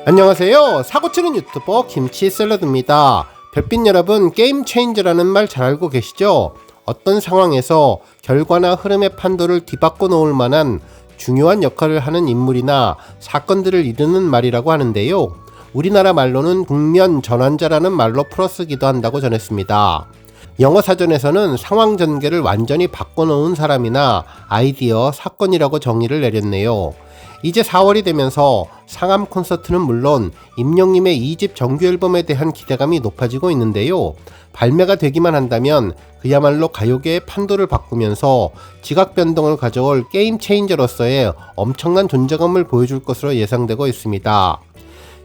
안녕하세요. 사고치는 유튜버 김치샐러드입니다. 별빛 여러분, 게임 체인저라는 말 잘 알고 계시죠? 어떤 상황에서 결과나 흐름의 판도를 뒤바꿔 놓을 만한 중요한 역할을 하는 인물이나 사건들을 이르는 말이라고 하는데요. 우리나라 말로는 국면 전환자라는 말로 풀어쓰기도 한다고 전했습니다. 영어 사전에서는 상황 전개를 완전히 바꿔놓은 사람이나 아이디어, 사건이라고 정의를 내렸네요. 이제 4월이 되면서 상암 콘서트는 물론 임영님의 2집 정규 앨범에 대한 기대감이 높아지고 있는데요. 발매가 되기만 한다면 그야말로 가요계의 판도를 바꾸면서 지각 변동을 가져올 게임 체인저로서의 엄청난 존재감을 보여줄 것으로 예상되고 있습니다.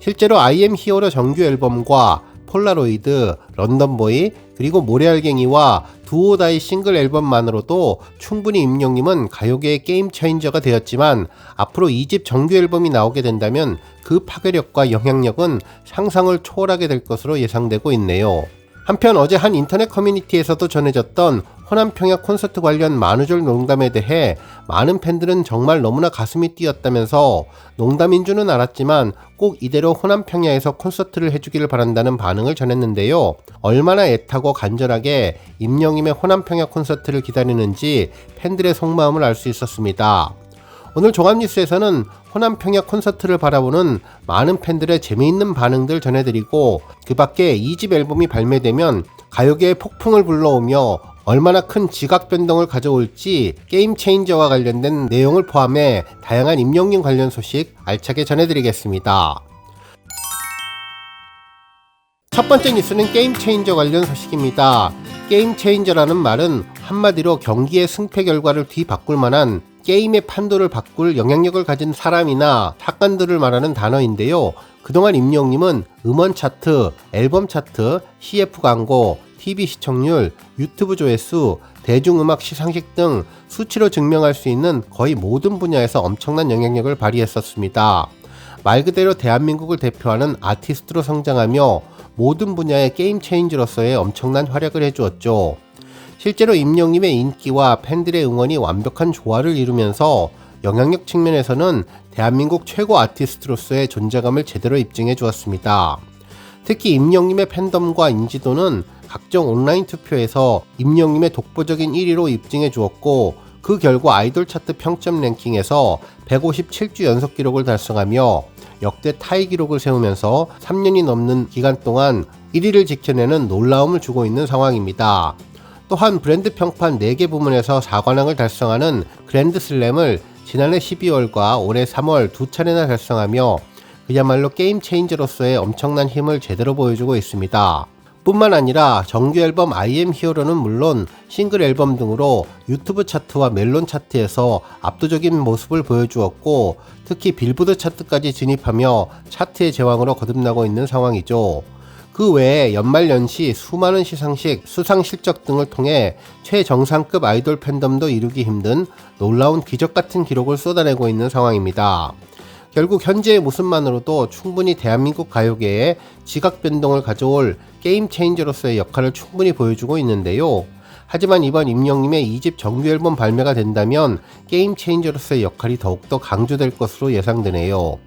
실제로 I am 히어로 정규 앨범과 폴라로이드, 런던보이, 그리고 모래알갱이와 두오다이 싱글 앨범만으로도 충분히 임영님은 가요계의 게임 체인저가 되었지만 앞으로 2집 정규 앨범이 나오게 된다면 그 파괴력과 영향력은 상상을 초월하게 될 것으로 예상되고 있네요. 한편 어제 한 인터넷 커뮤니티에서도 전해졌던 호남평야 콘서트 관련 만우절 농담에 대해 많은 팬들은 정말 너무나 가슴이 뛰었다면서 농담인 줄은 알았지만 꼭 이대로 호남평야에서 콘서트를 해주기를 바란다는 반응을 전했는데요. 얼마나 애타고 간절하게 임영님의 호남평야 콘서트를 기다리는지 팬들의 속마음을 알 수 있었습니다. 오늘 종합뉴스에서는 호남평야 콘서트를 바라보는 많은 팬들의 재미있는 반응들 전해드리고 그 밖에 2집 앨범이 발매되면 가요계의 폭풍을 불러오며 얼마나 큰 지각 변동을 가져올지 게임 체인저와 관련된 내용을 포함해 다양한 임영님 관련 소식 알차게 전해드리겠습니다. 첫 번째 뉴스는 게임 체인저 관련 소식입니다. 게임 체인저라는 말은 한마디로 경기의 승패 결과를 뒤바꿀 만한 게임의 판도를 바꿀 영향력을 가진 사람이나 사건들을 말하는 단어인데요. 그동안 임영님은 음원 차트, 앨범 차트, CF 광고, TV 시청률, 유튜브 조회수, 대중음악 시상식 등 수치로 증명할 수 있는 거의 모든 분야에서 엄청난 영향력을 발휘했었습니다. 말 그대로 대한민국을 대표하는 아티스트로 성장하며 모든 분야의 게임 체인저로서의 엄청난 활약을 해주었죠. 실제로 임영님의 인기와 팬들의 응원이 완벽한 조화를 이루면서 영향력 측면에서는 대한민국 최고 아티스트로서의 존재감을 제대로 입증해 주었습니다. 특히 임영님의 팬덤과 인지도는 각종 온라인 투표에서 임영님의 독보적인 1위로 입증해 주었고 그 결과 아이돌 차트 평점 랭킹에서 157주 연속 기록을 달성하며 역대 타이 기록을 세우면서 3년이 넘는 기간 동안 1위를 지켜내는 놀라움을 주고 있는 상황입니다. 또한 브랜드 평판 4개 부문에서 4관왕을 달성하는 그랜드슬램을 지난해 12월과 올해 3월 두 차례나 달성하며 그야말로 게임 체인저로서의 엄청난 힘을 제대로 보여주고 있습니다. 뿐만 아니라 정규 앨범 I am 히어로는 물론 싱글 앨범 등으로 유튜브 차트와 멜론 차트에서 압도적인 모습을 보여주었고 특히 빌보드 차트까지 진입하며 차트의 제왕으로 거듭나고 있는 상황이죠. 그 외에 연말연시 수많은 시상식, 수상 실적 등을 통해 최정상급 아이돌 팬덤도 이루기 힘든 놀라운 기적같은 기록을 쏟아내고 있는 상황입니다. 결국 현재의 모습만으로도 충분히 대한민국 가요계에 지각 변동을 가져올 게임 체인저로서의 역할을 충분히 보여주고 있는데요. 하지만 이번 임영님의 2집 정규 앨범 발매가 된다면 게임 체인저로서의 역할이 더욱더 강조될 것으로 예상되네요.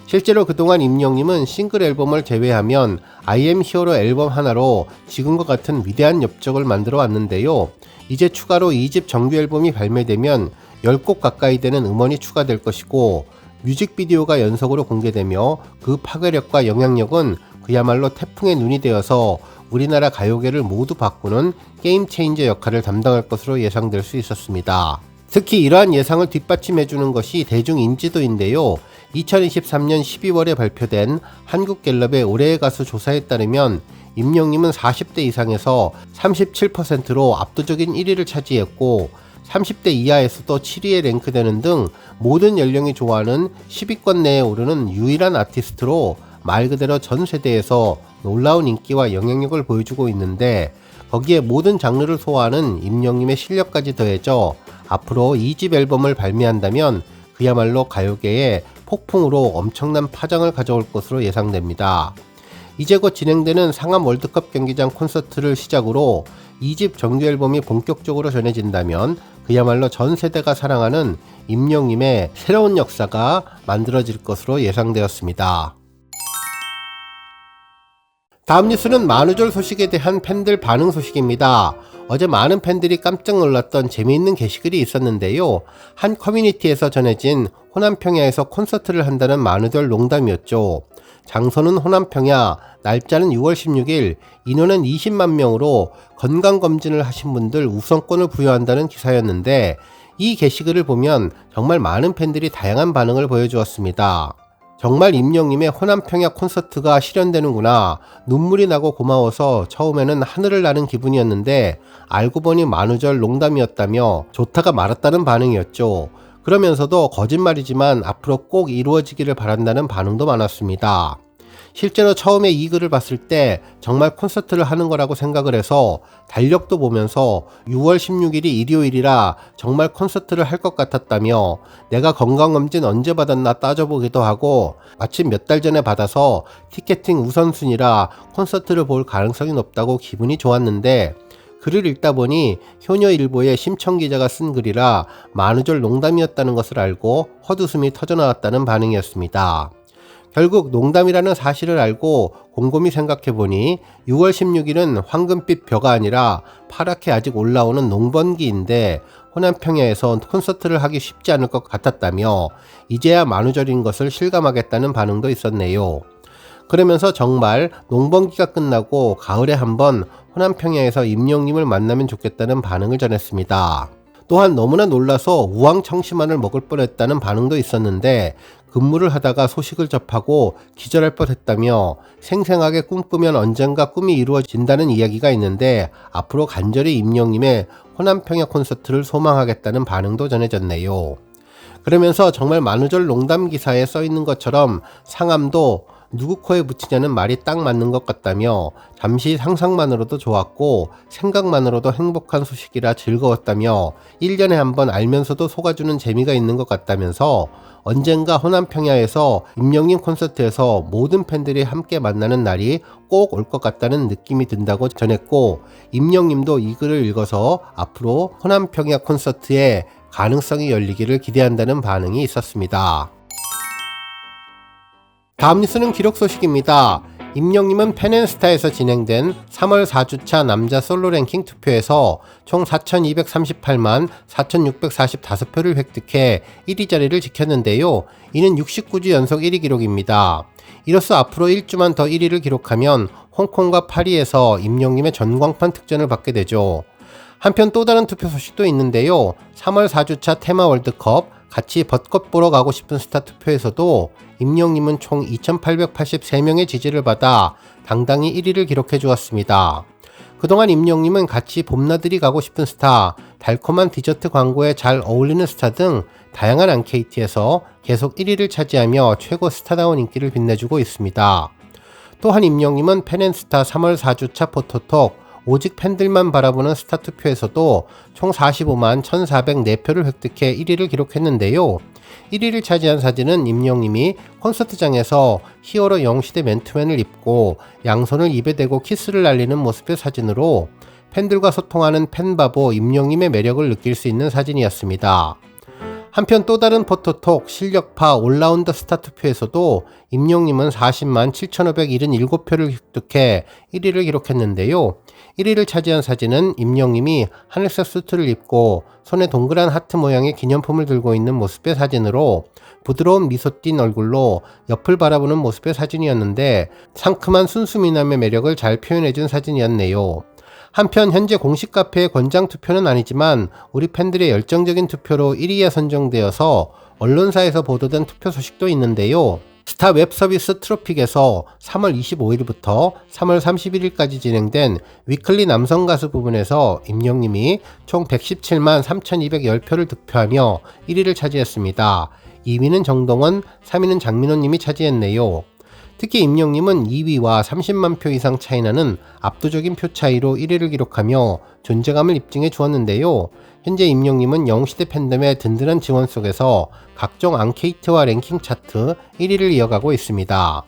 실제로 그동안 임영님은 싱글 앨범을 제외하면 I am 히어로 앨범 하나로 지금과 같은 위대한 엽적을 만들어 왔는데요. 이제 추가로 2집 정규 앨범이 발매되면 10곡 가까이 되는 음원이 추가될 것이고 뮤직비디오가 연속으로 공개되며 그 파괴력과 영향력은 그야말로 태풍의 눈이 되어서 우리나라 가요계를 모두 바꾸는 게임 체인저 역할을 담당할 것으로 예상될 수 있었습니다. 특히 이러한 예상을 뒷받침해주는 것이 대중 인지도인데요. 2023년 12월에 발표된 한국갤럽의 올해의 가수 조사에 따르면 임영님은 40대 이상에서 37%로 압도적인 1위를 차지했고 30대 이하에서도 7위에 랭크되는 등 모든 연령이 좋아하는 10위권 내에 오르는 유일한 아티스트로 말 그대로 전 세대에서 놀라운 인기와 영향력을 보여주고 있는데 거기에 모든 장르를 소화하는 임영님의 실력까지 더해져 앞으로 2집 앨범을 발매한다면 그야말로 가요계에 폭풍으로 엄청난 파장을 가져올 것으로 예상됩니다. 이제 곧 진행되는 상암 월드컵 경기장 콘서트를 시작으로 2집 정규 앨범이 본격적으로 전해진다면 그야말로 전 세대가 사랑하는 임영님의 새로운 역사가 만들어질 것으로 예상되었습니다. 다음 뉴스는 만우절 소식에 대한 팬들 반응 소식입니다. 어제 많은 팬들이 깜짝 놀랐던 재미있는 게시글이 있었는데요. 한 커뮤니티에서 전해진 호남평야에서 콘서트를 한다는 만우절 농담이었죠. 장소는 호남평야, 날짜는 6월 16일, 인원은 20만 명으로 건강검진을 하신 분들 우선권을 부여한다는 기사였는데, 이 게시글을 보면 정말 많은 팬들이 다양한 반응을 보여주었습니다. 정말 임영님의 호남평야 콘서트가 실현되는구나, 눈물이 나고 고마워서 처음에는 하늘을 나는 기분이었는데 알고 보니 만우절 농담이었다며 좋다가 말았다는 반응이었죠. 그러면서도 거짓말이지만 앞으로 꼭 이루어지기를 바란다는 반응도 많았습니다. 실제로 처음에 이 글을 봤을 때 정말 콘서트를 하는 거라고 생각을 해서 달력도 보면서 6월 16일이 일요일이라 정말 콘서트를 할 것 같았다며, 내가 건강검진 언제 받았나 따져보기도 하고 마침 몇 달 전에 받아서 티켓팅 우선순위라 콘서트를 볼 가능성이 높다고 기분이 좋았는데, 글을 읽다 보니 효녀일보의 심청기자가 쓴 글이라 만우절 농담이었다는 것을 알고 헛웃음이 터져나왔다는 반응이었습니다. 결국 농담이라는 사실을 알고 곰곰이 생각해보니 6월 16일은 황금빛 벼가 아니라 파랗게 아직 올라오는 농번기인데 호남평야에서 콘서트를 하기 쉽지 않을 것 같았다며 이제야 만우절인 것을 실감하겠다는 반응도 있었네요. 그러면서 정말 농번기가 끝나고 가을에 한번 호남평야에서 임영님을 만나면 좋겠다는 반응을 전했습니다. 또한 너무나 놀라서 우황청심환을 먹을 뻔했다는 반응도 있었는데, 근무를 하다가 소식을 접하고 기절할 뻔했다며 생생하게 꿈꾸면 언젠가 꿈이 이루어진다는 이야기가 있는데 앞으로 간절히 임영님의 호남평야 콘서트를 소망하겠다는 반응도 전해졌네요. 그러면서 정말 만우절 농담 기사에 써있는 것처럼 상암도 누구 코에 붙이냐는 말이 딱 맞는 것 같다며 잠시 상상만으로도 좋았고 생각만으로도 행복한 소식이라 즐거웠다며 1년에 한 번 알면서도 속아주는 재미가 있는 것 같다면서 언젠가 호남평야에서 임영님 콘서트에서 모든 팬들이 함께 만나는 날이 꼭 올 것 같다는 느낌이 든다고 전했고, 임영님도 이 글을 읽어서 앞으로 호남평야 콘서트에 가능성이 열리기를 기대한다는 반응이 있었습니다. 다음 뉴스는 기록 소식입니다. 임영님은 팬앤스타에서 진행된 3월 4주차 남자 솔로 랭킹 투표에서 총 4,238만 4,645표를 획득해 1위 자리를 지켰는데요. 이는 69주 연속 1위 기록입니다. 이로써 앞으로 1주만 더 1위를 기록하면 홍콩과 파리에서 임영님의 전광판 특전을 받게 되죠. 한편 또 다른 투표 소식도 있는데요. 3월 4주차 테마 월드컵 같이 벚꽃 보러 가고 싶은 스타 투표에서도 임영님은 총 2,883명의 지지를 받아 당당히 1위를 기록해 주었습니다. 그동안 임영님은 같이 봄나들이 가고 싶은 스타, 달콤한 디저트 광고에 잘 어울리는 스타 등 다양한 앙케이트에서 계속 1위를 차지하며 최고 스타다운 인기를 빛내주고 있습니다. 또한 임영님은 팬앤스타 3월 4주차 포토톡 오직 팬들만 바라보는 스타 투표에서도 총 45만 1,404표를 획득해 1위를 기록했는데요. 1위를 차지한 사진은 임영님이 콘서트장에서 히어로 영시대 맨투맨을 입고 양손을 입에 대고 키스를 날리는 모습의 사진으로 팬들과 소통하는 팬바보 임영님의 매력을 느낄 수 있는 사진이었습니다. 한편 또 다른 포토톡 실력파 올라운더 스타 투표에서도 임영님은 40만 7,577표를 획득해 1위를 기록했는데요. 1위를 차지한 사진은 임영님이 하늘색 수트를 입고 손에 동그란 하트 모양의 기념품을 들고 있는 모습의 사진으로 부드러운 미소 띤 얼굴로 옆을 바라보는 모습의 사진이었는데 상큼한 순수미남의 매력을 잘 표현해준 사진이었네요. 한편 현재 공식 카페의 권장 투표는 아니지만 우리 팬들의 열정적인 투표로 1위에 선정되어서 언론사에서 보도된 투표 소식도 있는데요. 스타 웹 서비스 트로픽에서 3월 25일부터 3월 31일까지 진행된 위클리 남성 가수 부분에서 임영님이 총 117만 3,210표를 득표하며 1위를 차지했습니다. 2위는 정동원, 3위는 장민호님이 차지했네요. 특히 임영님은 2위와 30만 표 이상 차이나는 압도적인 표 차이로 1위를 기록하며 존재감을 입증해 주었는데요. 현재 임영님은 영시대 팬덤의 든든한 지원 속에서 각종 앙케이트와 랭킹 차트 1위를 이어가고 있습니다.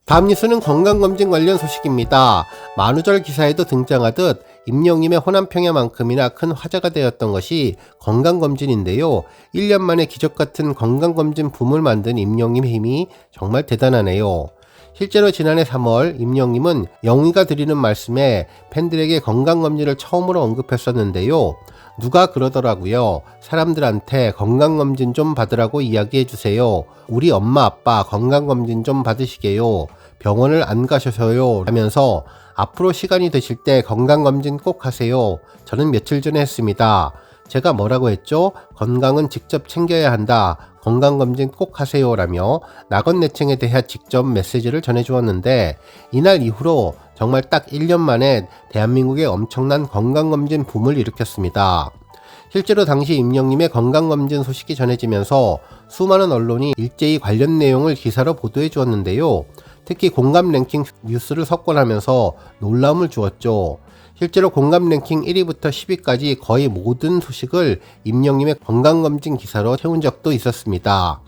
다음 뉴스는 건강검진 관련 소식입니다. 만우절 기사에도 등장하듯 임영님의 호남평야만큼이나 큰 화제가 되었던 것이 건강검진인데요. 1년 만에 기적같은 건강검진 붐을 만든 임영님의 힘이 정말 대단하네요. 실제로 지난해 3월 임영님은 영희가 드리는 말씀에 팬들에게 건강검진을 처음으로 언급했었는데요. 누가 그러더라고요. 사람들한테 건강검진 좀 받으라고 이야기해주세요. 우리 엄마 아빠 건강검진 좀 받으시게요. 병원을 안 가셔서요. 하면서 앞으로 시간이 되실 때 건강검진 꼭 하세요. 저는 며칠 전에 했습니다. 제가 뭐라고 했죠? 건강은 직접 챙겨야 한다. 건강검진 꼭 하세요. 라며 낙원내층에 대해 직접 메시지를 전해주었는데 이날 이후로 정말 딱 1년 만에 대한민국에 엄청난 건강검진 붐을 일으켰습니다. 실제로 당시 임영님의 건강검진 소식이 전해지면서 수많은 언론이 일제히 관련 내용을 기사로 보도해 주었는데요. 특히 공감 랭킹 뉴스를 석권하면서 놀라움을 주었죠. 실제로 공감 랭킹 1위부터 10위까지 거의 모든 소식을 임영님의 건강검진 기사로 채운 적도 있었습니다.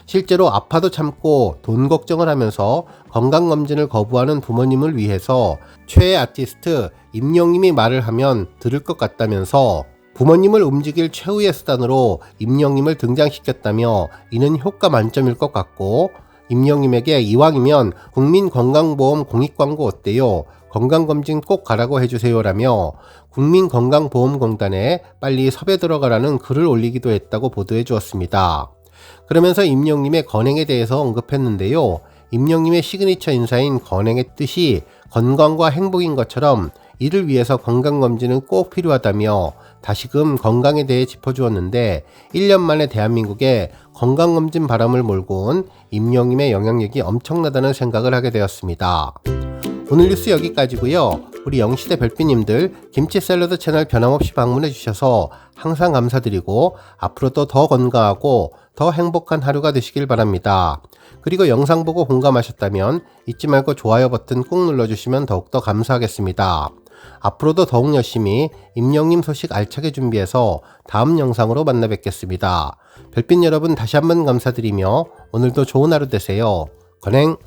실제로 아파도 참고 돈 걱정을 하면서 건강검진을 거부하는 부모님을 위해서 최애 아티스트 임영님이 말을 하면 들을 것 같다면서 부모님을 움직일 최후의 수단으로 임영님을 등장시켰다며 이는 효과 만점일 것 같고 임영님에게 이왕이면 국민건강보험 공익광고 어때요? 건강검진 꼭 가라고 해주세요 라며 국민건강보험공단에 빨리 섭외 들어가라는 글을 올리기도 했다고 보도해 주었습니다. 그러면서 임영님의 건행에 대해서 언급했는데요. 임영님의 시그니처 인사인 건행의 뜻이 건강과 행복인 것처럼 이를 위해서 건강검진은 꼭 필요하다며 다시금 건강에 대해 짚어주었는데 1년 만에 대한민국에 건강검진 바람을 몰고 온 임영님의 영향력이 엄청나다는 생각을 하게 되었습니다. 오늘 뉴스 여기까지고요. 우리 영시대 별빛님들 김치 샐러드 채널 변함없이 방문해 주셔서 항상 감사드리고 앞으로도 더 건강하고 더 행복한 하루가 되시길 바랍니다. 그리고 영상 보고 공감하셨다면 잊지 말고 좋아요 버튼 꾹 눌러주시면 더욱더 감사하겠습니다. 앞으로도 더욱 열심히 임영님 소식 알차게 준비해서 다음 영상으로 만나 뵙겠습니다. 별빛 여러분 다시 한번 감사드리며 오늘도 좋은 하루 되세요. 건행!